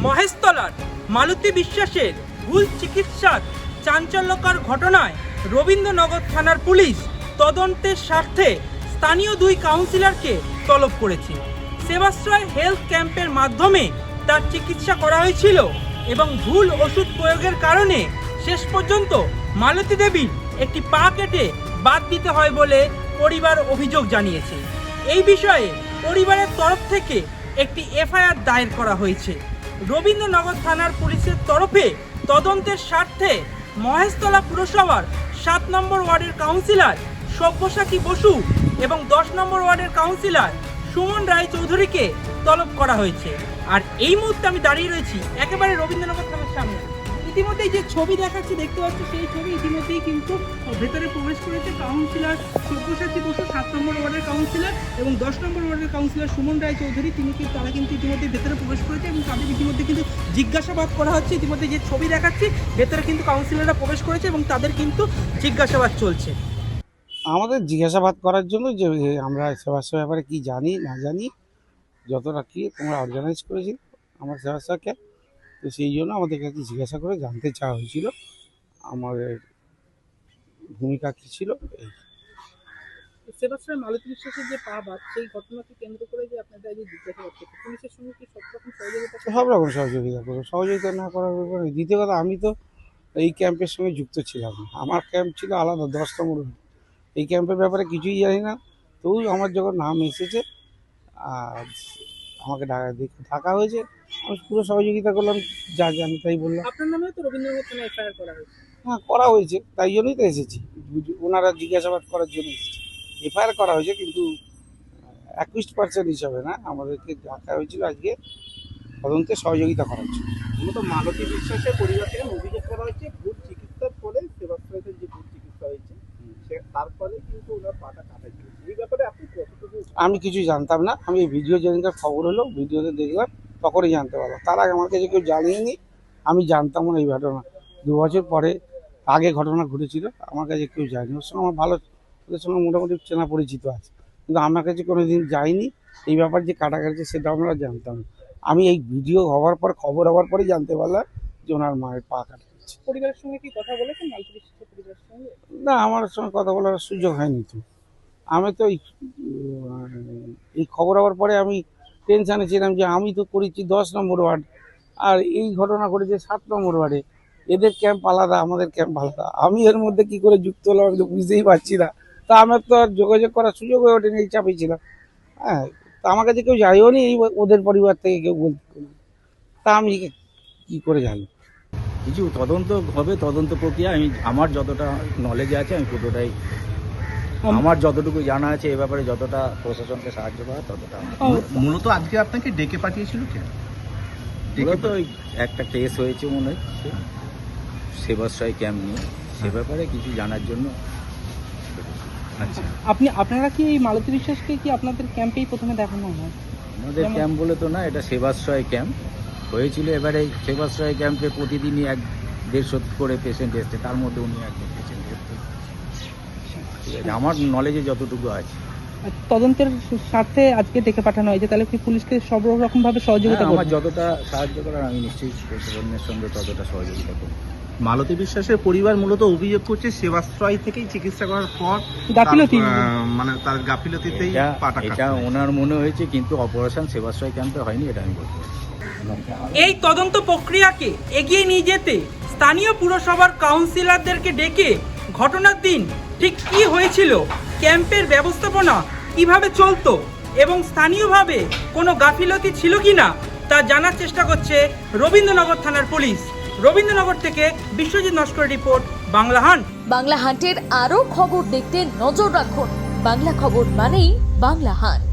মহেশতলার মালতী বিশ্বাসের ভুল চিকিৎসার চাঞ্চল্যকর ঘটনায় রবীন্দ্রনগর থানার পুলিশ তদন্তের স্বার্থে স্থানীয় 2 কাউন্সিলরকে তলব করেছে। সেবাশ্রয় হেলথ ক্যাম্পের মাধ্যমে তার চিকিৎসা করা হয়েছিল এবং ভুল ওষুধ প্রয়োগের কারণে শেষ পর্যন্ত মালতী দেবীর একটি পা কেটে বাদ দিতে হয় বলে পরিবার অভিযোগ জানিয়েছে। এই বিষয়ে পরিবারের তরফ থেকে একটি এফআইআর দায়ের করা হয়েছে। রবীন্দ্রনগর থানার পুলিশের তরফে তদন্তের স্বার্থে মহেশতলা পুরসভার 7 নম্বর ওয়ার্ডের কাউন্সিলর সব্যসাচী বসু এবং 10 নম্বর ওয়ার্ডের কাউন্সিলর সুমন রায়চৌধুরীকে তলব করা হয়েছে। আর এই মুহূর্তে আমি দাঁড়িয়ে রয়েছি একেবারে রবীন্দ্রনগর থানার সামনে। ইতিমধ্যেই যে ছবি দেখাচ্ছি দেখতে পাচ্ছি, সেই ছবি ইতিমধ্যেই কিন্তু ভেতরে প্রবেশ করেছে কাউন্সিলর সব্যসাচী বসু 7 নম্বর ওয়ার্ডের কাউন্সিলর এবং 10 নম্বর ওয়ার্ডের কাউন্সিলর সুমন রায়চৌধুরী, তারা কিন্তু ইতিমধ্যে ভেতরে প্রবেশ করেছে এবং তাদের ইতিমধ্যে কিন্তু জিজ্ঞাসাবাদ করা হচ্ছে। ইতিমধ্যে যে ছবি দেখাচ্ছি ভেতরে কিন্তু কাউন্সিলররা প্রবেশ করেছে এবং তাদের কিন্তু জিজ্ঞাসাবাদ চলছে। আমাদের জিজ্ঞাসাবাদ করার জন্য যে আমরা সেবাশ্রয় ব্যাপারে কি জানি না জানি, যতটা কি তোমরা অর্গানাইজ করেছি আমার সেবাশ্রয়কে, তো সেই জন্য আমাদের কাছে জিজ্ঞাসা করে জানতে চাওয়া হয়েছিল আমাদের ভূমিকা কী ছিল। সেবাশ্রয় মালতী বিশ্বাসের যে পা বাদ, সেই ঘটনাকে কেন্দ্র করে যে আপনাদের যে জিজ্ঞাসাবাদ করছে, পুলিশের সঙ্গে কি সব রকম সহযোগিতা? সব রকম সহযোগিতা করবো, সহযোগিতা না করার ব্যাপারে। দ্বিতীয় কথা, আমি তো এই ক্যাম্পের সঙ্গে যুক্ত ছিলাম না, আমার ক্যাম্প ছিল আলাদা 10 নম্বর। এই ক্যাম্পের ব্যাপারে কিছুই জানি না, তবু আমার যখন নাম এসেছে আর আমাকে ডাকা হয়েছে, আমি পুরো সহযোগিতা করলাম, যা জানি তাই বললাম। আপনার নামে তো রবীন্দ্রনগর থানায় এফআইআর করা হয়েছে। হ্যাঁ, করা হয়েছে, তাই জন্যই তো এসেছি, ওনারা জিজ্ঞাসাবাদ করার জন্য এসেছি। এফআইআর করা হয়েছে কিন্তু 21% হিসাবে না, আমাদেরকে ডাকা হয়েছিল আজকে তদন্তে সহযোগিতা করার জন্য। মূলত মালতী বিশ্বাসের পরিবার থেকে অভিযোগ করা হচ্ছে ভুল চিকিৎসার ফলে সেবাশ্রয়তে যে ভুল চিকিৎসা হয়েছে তার ফলে কিন্তু ওনার পাটা কাটা গিয়েছে। এই ব্যাপারে আপনি কতটুকু? আমি কিছু জানতাম না, আমি এই ভিডিও যেদিনকার খবর হলো ভিডিওতে দেখলাম তখনই জানতে পারলাম। তার আগে আমার কাছে কেউ জানিয়েনি, আমি জানতাম না এই ঘটনা। 2 বছর পরে আগে ঘটনা ঘটেছিল, আমার কাছে কেউ যায়নি। ওর সঙ্গে আমার ভালো, ওদের সঙ্গে মোটামুটি চেনা পরিচিত আছে, কিন্তু আমার কাছে কোনোদিন যায়নি। এই ব্যাপার যে কাটা গেছে সেটা আমরা জানতাম না। আমি এই ভিডিও হওয়ার পর, খবর হওয়ার পরেই জানতে পারলাম যে ওনার মায়ের পা কাটা গেছে। পরিবারের সঙ্গে কি কথা বলেছেন মালতী বিশ্বাসের পরিবারের সঙ্গে? না, আমার সঙ্গে কথা বলার সুযোগ হয়নি। তো আমি তো এই খবর হওয়ার পরে আমি টেনশানে ছিলাম যে আমি তো করেছি 10 নম্বর ওয়ার্ড, আর এই ঘটনা ঘটেছে 7 নম্বর ওয়ার্ডে। এদের ক্যাম্প আলাদা, আমাদের ক্যাম্প আলাদা। আমি এর মধ্যে কি করে যুক্ত হলাম আমি তো বুঝতেই পারছি না। তা আমার তো আর যোগাযোগ করার সুযোগ হয়ে ওঠেনি, এই চাপে ছিলাম। হ্যাঁ, তা আমার কাছে কেউ যায়ও নি, এই ওদের পরিবার থেকে কেউ বলতে, তা আমি কি করে জানি? কিছু তদন্ত হবে, তদন্ত প্রক্রিয়া আমার যতটা নলেজ আছে আমি পুরোটাই, আমার যতটুকু জানা আছে এ ব্যাপারে যতটা প্রশাসনকে সাহায্য করা ততটা। মূলত আজকে আপনাকে ডেকে পাঠিয়েছিল কে? মূলত ওই একটা কেস হয়েছে মনে হচ্ছে সেবাশ্রয় ক্যাম্প নিয়ে, সে ব্যাপারে কিছু জানার জন্য। আচ্ছা, আপনারা কি এই মালতী বিশ্বাসকে কি আপনাদের ক্যাম্পেই প্রথমে দেখানো হয়? আমাদের ক্যাম্প বলে তো না, এটা সেবাশ্রয় ক্যাম্প হয়েছিল। এবারে সেবাশ্রয় ক্যাম্পে প্রতিদিনই 150 করে পেশেন্ট এসছে, তার মধ্যে উনি একজন পেশেন্ট এসছে। ঠিক আছে, আমার নলেজে যতটুকু আছে। তদন্তের স্বার্থে আজকে ডেকে পাঠানো হয়েছে, তাহলে কি পুলিশকে সব রকম ভাবে সহযোগিতা হ্যাঁ, আমার করবে? যতটা সাহায্য করার আমি নিশ্চয়ই প্রশাসনের সঙ্গে ততটা সহযোগিতা করব। মালতী বিশ্বাসের পরিবার মূলত অভিযোগ করছে সেবাশ্রয় থেকেই চিকিৎসা করার পর গাফিলতি, মানে তার গাফিলতিতেই পাটা কাটা। এটা ওনার মনে হয়েছে, কিন্তু অপারেশন সেবাশ্রয় ক্যাম্পে হয়নি, এটা আমি বলতে পারি। এই তদন্ত প্রক্রিয়াকে এগিয়ে নিয়ে যেতে স্থানীয় পুরসভার কাউন্সিলরদেরকে ডেকে ঘটনার দিন ঠিক কী হয়েছিল, ক্যাম্পের ব্যবস্থাপনা কিভাবে চলতো এবং স্থানীয়ভাবে কোনো গাফিলতি ছিল কিনা তা জানার চেষ্টা করছে রবীন্দ্রনগর থানার পুলিশ। রবীন্দ্রনগর থেকে বিশ্বজিৎ নস্করের রিপোর্ট, বাংলা হান্ট। বাংলা হান্টের আরও খবর দেখতে নজর রাখুন। বাংলা খবর মানেই বাংলা হান্ট।